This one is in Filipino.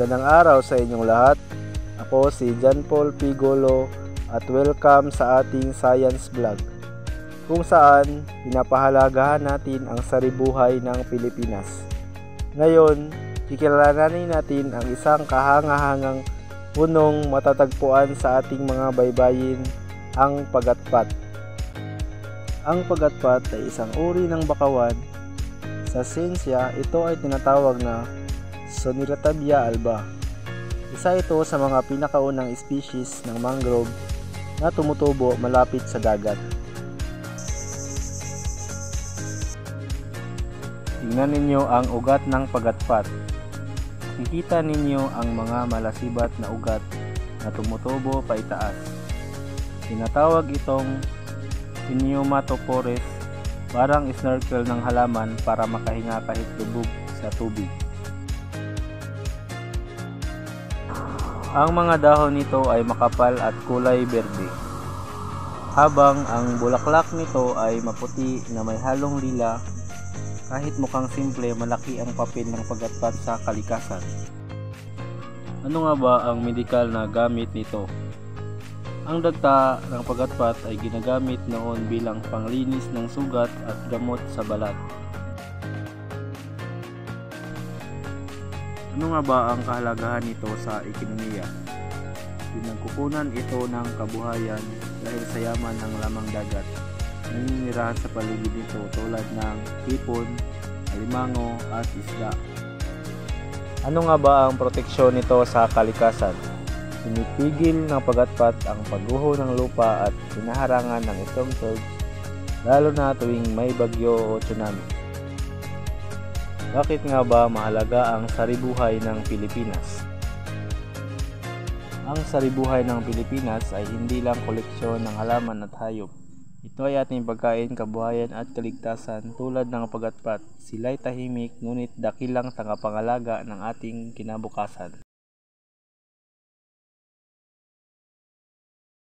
Magandang araw sa inyong lahat. Ako si John Paul Pigolo at welcome sa ating Science Vlog, kung saan pinapahalagahan natin ang saribuhay ng Pilipinas. Ngayon, kikilalanin natin ang isang kahangahangang punong matatagpuan sa ating mga baybayin, ang pagatpat. Ang pagatpat ay isang uri ng bakawan. Sa siyensya, ito ay tinatawag na Soneratabia alba. Isa ito sa mga pinakaunang species ng mangrove na tumutubo malapit sa dagat. Tingnan ninyo ang ugat ng pagatpat. Kikita ninyo ang mga malasibat na ugat na tumutubo paitaas. Tinatawag itong pneumatopores, parang snorkel ng halaman para makahinga kahit lubog sa tubig. Ang mga dahon nito ay makapal at kulay berde, habang ang bulaklak nito ay maputi na may halong lila. Kahit mukhang simple, malaki ang papel ng pagatpat sa kalikasan. Ano nga ba ang medikal na gamit nito? Ang dagta ng pagatpat ay ginagamit noon bilang panglinis ng sugat at gamot sa balat. Ano nga ba ang kahalagahan nito sa ekonomiya? Pinagkukunan ito ng kabuhayan dahil sa yaman ng lamang dagat. Naninirahan sa paligid nito tulad ng hipon, alimango at isda. Ano nga ba ang proteksyon nito sa kalikasan? Pinipigil ng pagatpat ang pagguho ng lupa at hinaharangan ng storm surge, lalo na tuwing may bagyo o tsunami. Bakit nga ba mahalaga ang saribuhay ng Pilipinas? Ang saribuhay ng Pilipinas ay hindi lang koleksyon ng halaman at hayop. Ito ay ating pagkain, kabuhayan at kaligtasan tulad ng pagatpat. Sila'y tahimik ngunit dakilang tagapangalaga ng ating kinabukasan.